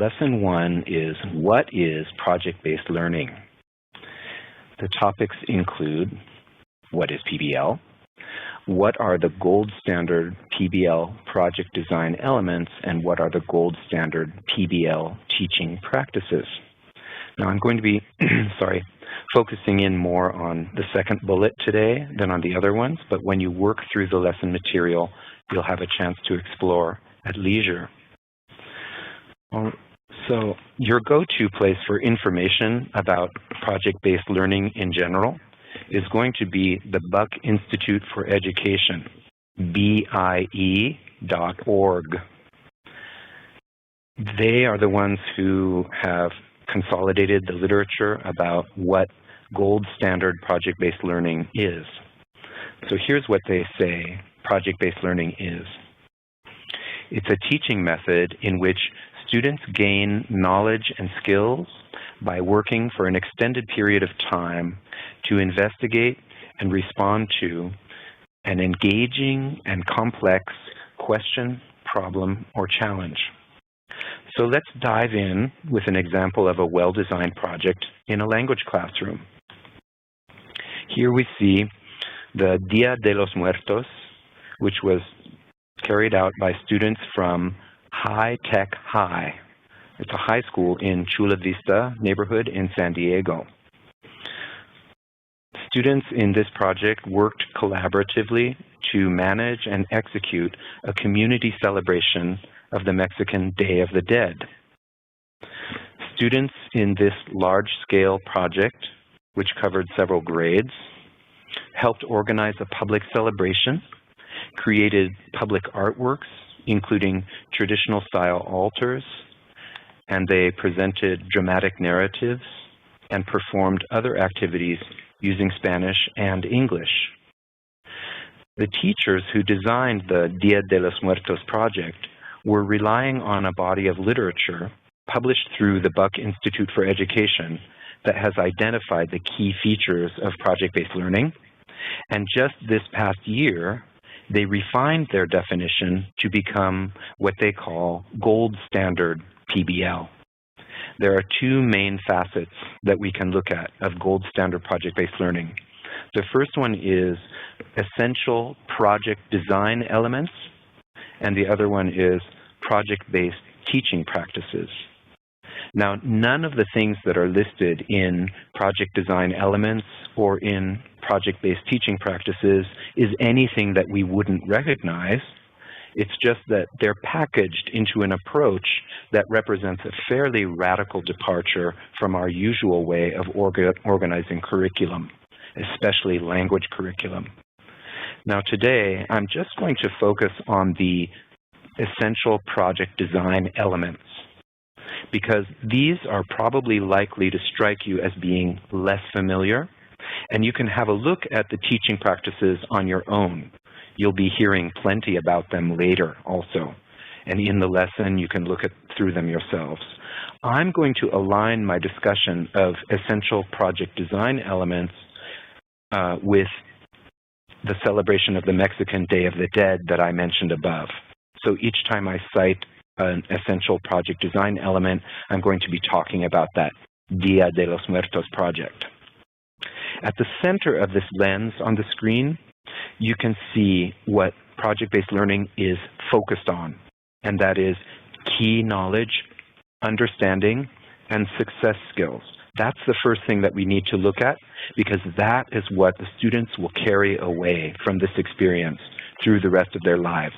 Lesson 1 is, what is project-based learning? The topics include, what is PBL? What are the gold standard PBL project design elements, and what are the gold standard PBL teaching practices? Now I'm going to be focusing in more on the second bullet today than on the other ones, but when you work through the lesson material, you'll have a chance to explore at leisure. So your go-to place for information about project-based learning in general is going to be the Buck Institute for Education, BIE.org. They are the ones who have consolidated the literature about what gold standard project-based learning is. So here's what they say project-based learning is. It's a teaching method in which students gain knowledge and skills by working for an extended period of time to investigate and respond to an engaging and complex question, problem, or challenge. So let's dive in with an example of a well-designed project in a language classroom. Here we see the Dia de los Muertos, which was carried out by students from High Tech High. It's a high school in Chula Vista neighborhood in San Diego. Students in this project worked collaboratively to manage and execute a community celebration of the Mexican Day of the Dead. Students in this large-scale project, which covered several grades, helped organize a public celebration, created public artworks, including traditional style altars, and they presented dramatic narratives and performed other activities using Spanish and English. The teachers who designed the Dia de los Muertos project were relying on a body of literature published through the Buck Institute for Education that has identified the key features of project-based learning. And just this past year, they refined their definition to become what they call gold standard PBL. There are two main facets that we can look at of gold standard project-based learning. The first one is essential project design elements, and the other one is project-based teaching practices. Now, none of the things that are listed in project design elements or in project-based teaching practices is anything that we wouldn't recognize. It's just that they're packaged into an approach that represents a fairly radical departure from our usual way of organizing curriculum, especially language curriculum. Now today, I'm just going to focus on the essential project design elements, because these are probably likely to strike you as being less familiar, and you can have a look at the teaching practices on your own. You'll be hearing plenty about them later also, and in the lesson you can look through them yourselves. I'm going to align my discussion of essential project design elements with the celebration of the Mexican Day of the Dead that I mentioned above. So each time I cite an essential project design element, I'm going to be talking about that Dia de los Muertos project. At the center of this lens on the screen, you can see what project-based learning is focused on, and that is key knowledge, understanding, and success skills. That's the first thing that we need to look at, because that is what the students will carry away from this experience through the rest of their lives.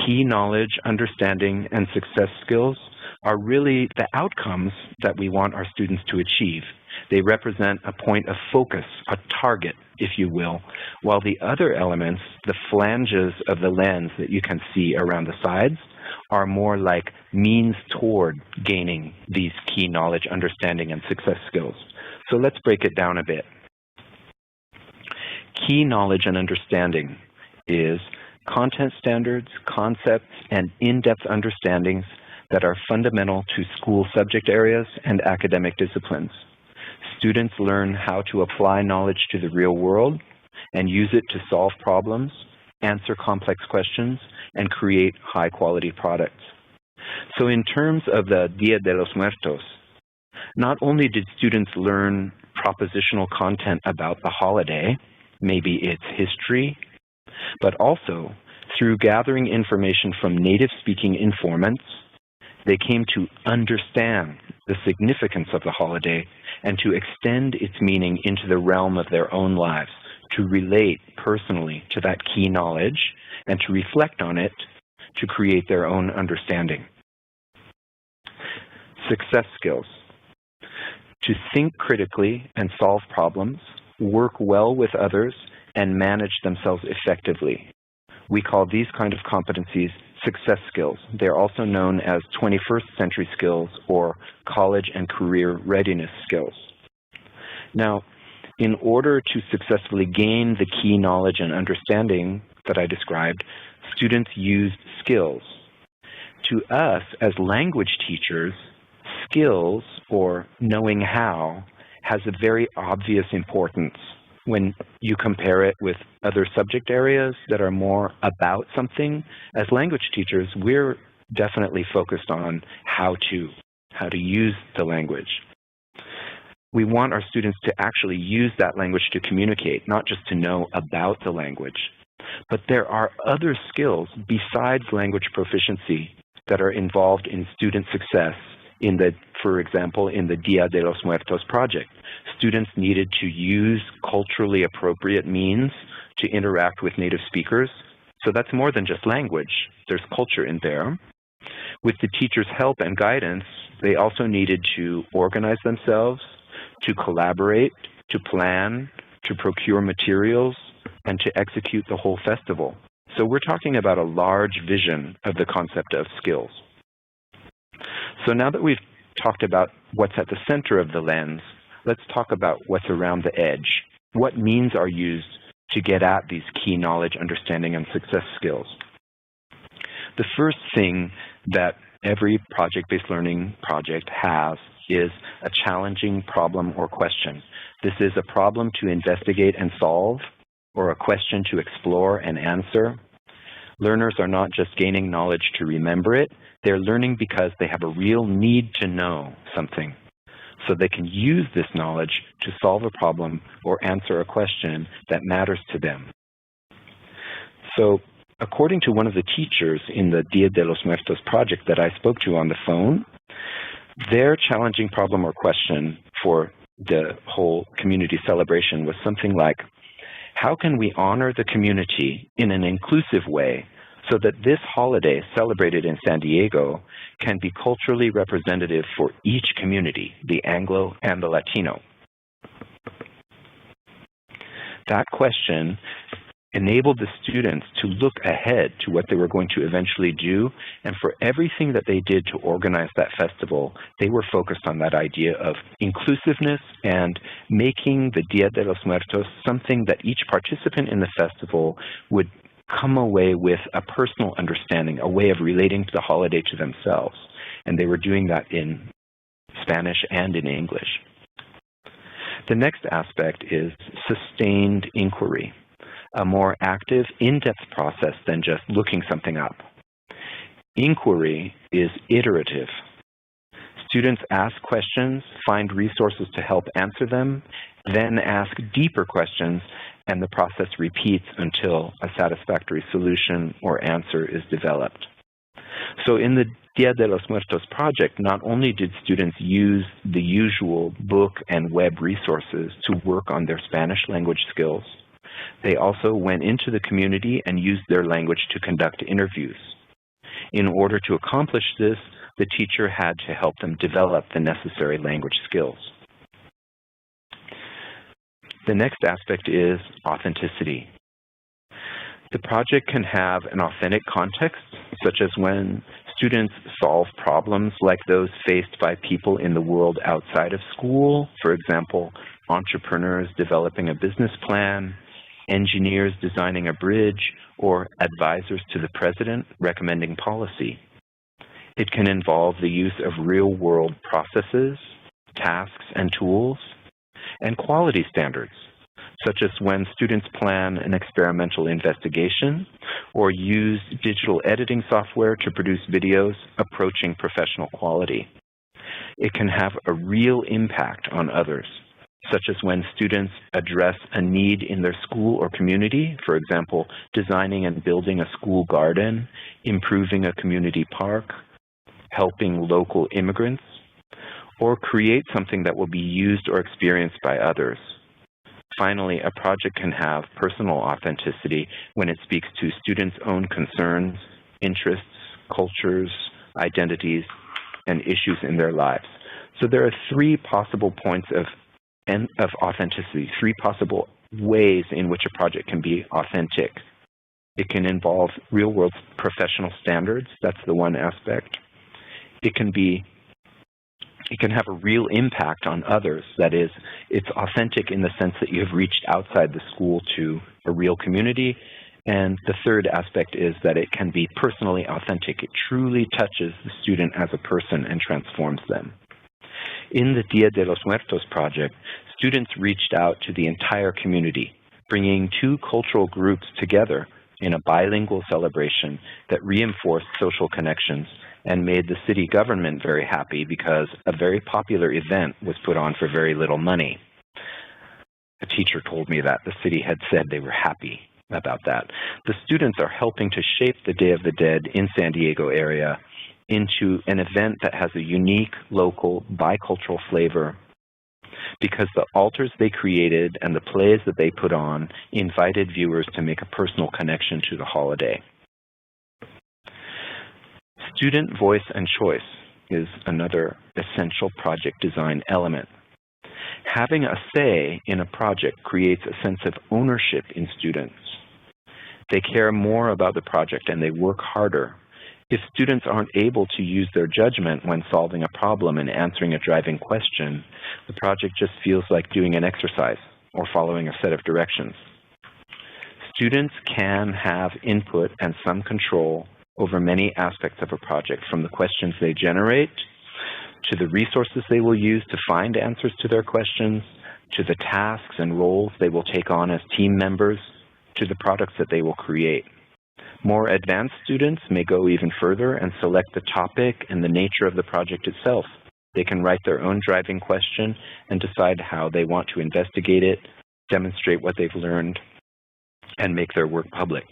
Key knowledge, understanding, and success skills are really the outcomes that we want our students to achieve. They represent a point of focus, a target, if you will, while the other elements, the flanges of the lens that you can see around the sides, are more like means toward gaining these key knowledge, understanding, and success skills. So let's break it down a bit. Key knowledge and understanding is content standards, concepts, and in-depth understandings that are fundamental to school subject areas and academic disciplines. Students learn how to apply knowledge to the real world and use it to solve problems, answer complex questions, and create high-quality products. So in terms of the Dia de los Muertos, not only did students learn propositional content about the holiday, maybe its history, but also through gathering information from native-speaking informants, they came to understand the significance of the holiday and to extend its meaning into the realm of their own lives, to relate personally to that key knowledge and to reflect on it to create their own understanding. Success skills. To think critically and solve problems, work well with others, and manage themselves effectively. We call these kind of competencies success skills. They're also known as 21st century skills or college and career readiness skills. Now, in order to successfully gain the key knowledge and understanding that I described, students used skills. To us, as language teachers, skills, or knowing how, has a very obvious importance when you compare it with other subject areas that are more about something. As language teachers, we're definitely focused on how to use the language. We want our students to actually use that language to communicate, not just to know about the language. But there are other skills besides language proficiency that are involved in student success for example, in the Dia de los Muertos project. Students needed to use culturally appropriate means to interact with native speakers. So that's more than just language. There's culture in there. With the teacher's help and guidance, they also needed to organize themselves, to collaborate, to plan, to procure materials, and to execute the whole festival. So we're talking about a large vision of the concept of skills. So now that we've talked about what's at the center of the lens, let's talk about what's around the edge. What means are used to get at these key knowledge, understanding, and success skills? The first thing that every project-based learning project has is a challenging problem or question. This is a problem to investigate and solve, or a question to explore and answer. Learners are not just gaining knowledge to remember it, they're learning because they have a real need to know something. So they can use this knowledge to solve a problem or answer a question that matters to them. So, according to one of the teachers in the Dia de los Muertos project that I spoke to on the phone, their challenging problem or question for the whole community celebration was something like, how can we honor the community in an inclusive way so that this holiday celebrated in San Diego can be culturally representative for each community, the Anglo and the Latino? That question enabled the students to look ahead to what they were going to eventually do, and for everything that they did to organize that festival, they were focused on that idea of inclusiveness and making the Dia de los Muertos something that each participant in the festival would come away with a personal understanding, a way of relating to the holiday to themselves. And they were doing that in Spanish and in English. The next aspect is sustained inquiry, a more active, in-depth process than just looking something up. Inquiry is iterative. Students ask questions, find resources to help answer them, then ask deeper questions, and the process repeats until a satisfactory solution or answer is developed. So in the Dia de los Muertos project, not only did students use the usual book and web resources to work on their Spanish language skills, they also went into the community and used their language to conduct interviews. In order to accomplish this, the teacher had to help them develop the necessary language skills. The next aspect is authenticity. The project can have an authentic context, such as when students solve problems like those faced by people in the world outside of school, for example, entrepreneurs developing a business plan, engineers designing a bridge, or advisors to the president recommending policy. It can involve the use of real-world processes, tasks, and tools, and quality standards, such as when students plan an experimental investigation or use digital editing software to produce videos approaching professional quality. It can have a real impact on others, such as when students address a need in their school or community, for example, designing and building a school garden, improving a community park, helping local immigrants, or create something that will be used or experienced by others. Finally, a project can have personal authenticity when it speaks to students' own concerns, interests, cultures, identities, and issues in their lives. So there are three possible points of authenticity, three possible ways in which a project can be authentic. It can involve real-world professional standards. That's the one aspect. It can have a real impact on others. That is, it's authentic in the sense that you have reached outside the school to a real community. And the third aspect is that it can be personally authentic. It truly touches the student as a person and transforms them. In the Dia de los Muertos project, students reached out to the entire community, bringing two cultural groups together in a bilingual celebration that reinforced social connections and made the city government very happy because a very popular event was put on for very little money. A teacher told me that the city had said they were happy about that. The students are helping to shape the Day of the Dead in San Diego area into an event that has a unique, local, bicultural flavor because the altars they created and the plays that they put on invited viewers to make a personal connection to the holiday. Student voice and choice is another essential project design element. Having a say in a project creates a sense of ownership in students. They care more about the project and they work harder. If students aren't able to use their judgment when solving a problem and answering a driving question, the project just feels like doing an exercise or following a set of directions. Students can have input and some control over many aspects of a project, from the questions they generate, to the resources they will use to find answers to their questions, to the tasks and roles they will take on as team members, to the products that they will create. More advanced students may go even further and select the topic and the nature of the project itself. They can write their own driving question and decide how they want to investigate it, demonstrate what they've learned, and make their work public.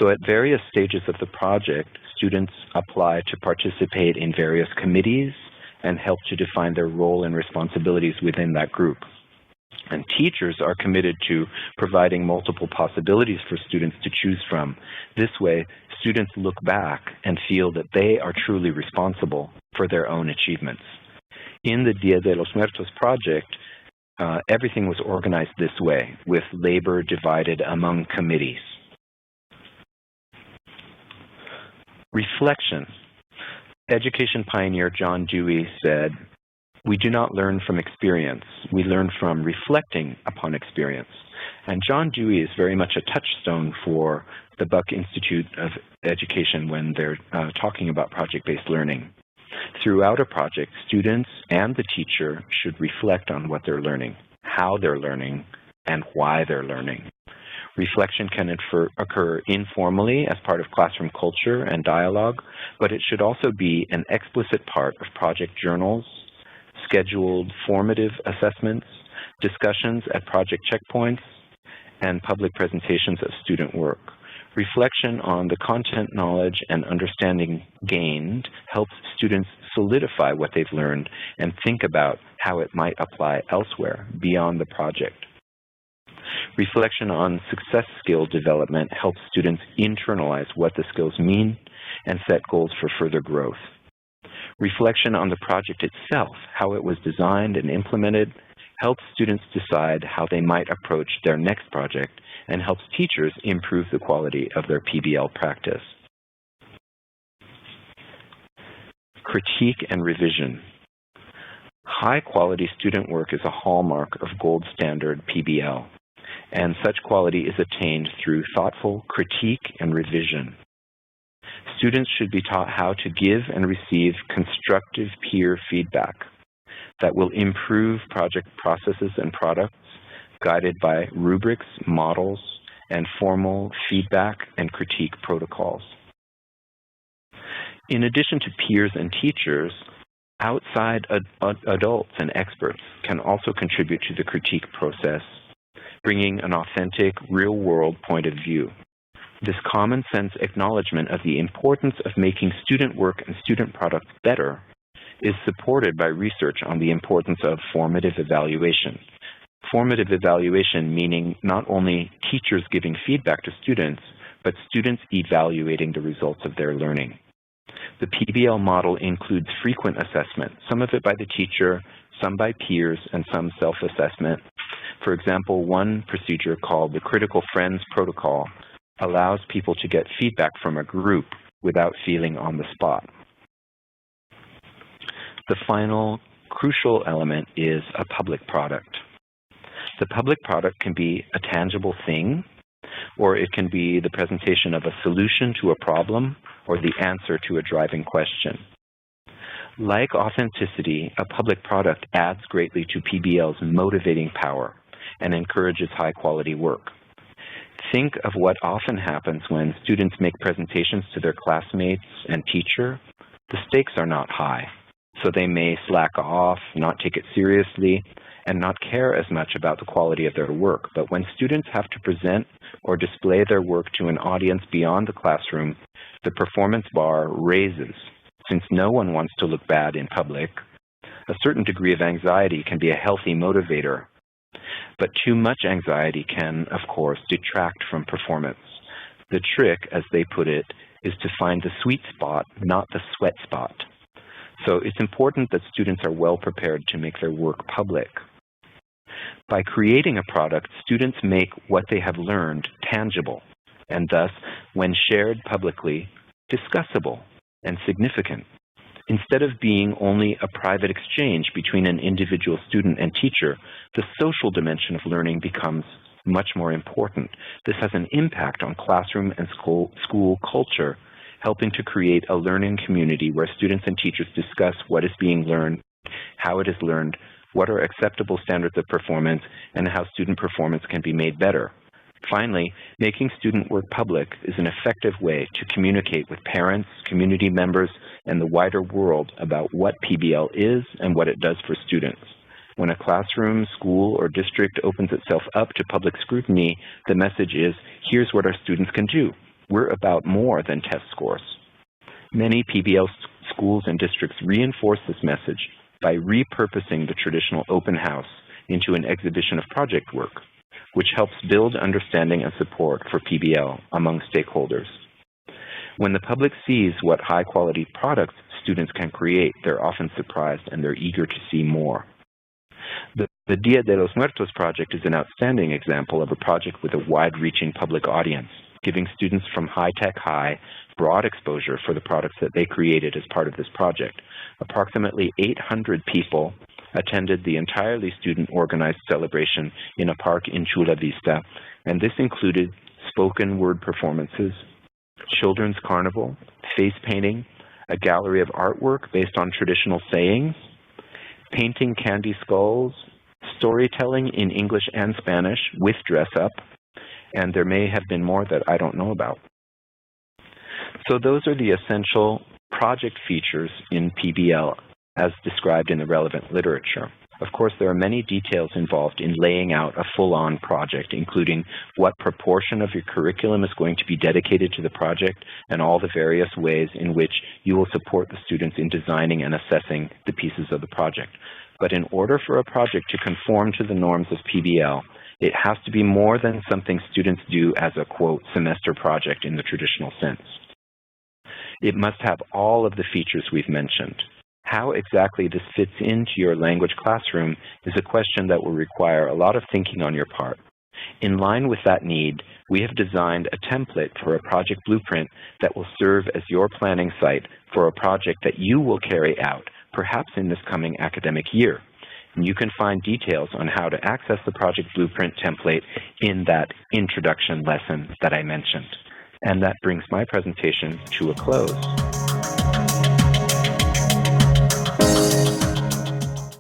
So at various stages of the project, students apply to participate in various committees and help to define their role and responsibilities within that group. And teachers are committed to providing multiple possibilities for students to choose from. This way, students look back and feel that they are truly responsible for their own achievements. In the Dia de los Muertos project, everything was organized this way, with labor divided among committees. Reflection. Education pioneer John Dewey said, "We do not learn from experience, we learn from reflecting upon experience." And John Dewey is very much a touchstone for the Buck Institute of Education when they're talking about project-based learning. Throughout a project, students and the teacher should reflect on what they're learning, how they're learning, and why they're learning. Reflection can occur informally as part of classroom culture and dialogue, but it should also be an explicit part of project journals, scheduled formative assessments, discussions at project checkpoints, and public presentations of student work. Reflection on the content, knowledge, and understanding gained helps students solidify what they've learned and think about how it might apply elsewhere beyond the project. Reflection on success skill development helps students internalize what the skills mean and set goals for further growth. Reflection on the project itself, how it was designed and implemented, helps students decide how they might approach their next project and helps teachers improve the quality of their PBL practice. Critique and revision. High-quality student work is a hallmark of gold standard PBL, and such quality is attained through thoughtful critique and revision. Students should be taught how to give and receive constructive peer feedback that will improve project processes and products, guided by rubrics, models, and formal feedback and critique protocols. In addition to peers and teachers, outside adults and experts can also contribute to the critique process, bringing an authentic, real-world point of view. This common-sense acknowledgement of the importance of making student work and student products better is supported by research on the importance of formative evaluation. Formative evaluation meaning not only teachers giving feedback to students, but students evaluating the results of their learning. The PBL model includes frequent assessment, some of it by the teacher, some by peers, and some self-assessment. For example, one procedure called the Critical Friends Protocol allows people to get feedback from a group without feeling on the spot. The final crucial element is a public product. The public product can be a tangible thing, or it can be the presentation of a solution to a problem or the answer to a driving question. Like authenticity, a public product adds greatly to PBL's motivating power and encourages high-quality work. Think of what often happens when students make presentations to their classmates and teacher. The stakes are not high, so they may slack off, not take it seriously, and not care as much about the quality of their work. But when students have to present or display their work to an audience beyond the classroom, the performance bar raises. Since no one wants to look bad in public, a certain degree of anxiety can be a healthy motivator. But too much anxiety can, of course, detract from performance. The trick, as they put it, is to find the sweet spot, not the sweat spot. So it's important that students are well prepared to make their work public. By creating a product, students make what they have learned tangible, and thus, when shared publicly, discussable and significant. Instead of being only a private exchange between an individual student and teacher, the social dimension of learning becomes much more important. This has an impact on classroom and school culture, helping to create a learning community where students and teachers discuss what is being learned, how it is learned, what are acceptable standards of performance, and how student performance can be made better. Finally, making student work public is an effective way to communicate with parents, community members, and the wider world about what PBL is and what it does for students. When a classroom, school, or district opens itself up to public scrutiny, the message is, here's what our students can do. We're about more than test scores. Many PBL schools and districts reinforce this message by repurposing the traditional open house into an exhibition of project work, which helps build understanding and support for PBL among stakeholders. When the public sees what high-quality products students can create, they're often surprised and they're eager to see more. The Dia de los Muertos project is an outstanding example of a project with a wide-reaching public audience, giving students from High-Tech High broad exposure for the products that they created as part of this project. Approximately 800 people attended the entirely student-organized celebration in a park in Chula Vista, and this included spoken word performances, children's carnival, face painting, a gallery of artwork based on traditional sayings, painting candy skulls, storytelling in English and Spanish with dress-up, and there may have been more that I don't know about. So those are the essential project features in PBL as described in the relevant literature. Of course, there are many details involved in laying out a full-on project, including what proportion of your curriculum is going to be dedicated to the project and all the various ways in which you will support the students in designing and assessing the pieces of the project. But in order for a project to conform to the norms of PBL, it has to be more than something students do as a, quote, semester project in the traditional sense. It must have all of the features we've mentioned. How exactly this fits into your language classroom is a question that will require a lot of thinking on your part. In line with that need, we have designed a template for a project blueprint that will serve as your planning site for a project that you will carry out, perhaps in this coming academic year. And you can find details on how to access the project blueprint template in that introduction lesson that I mentioned. And that brings my presentation to a close.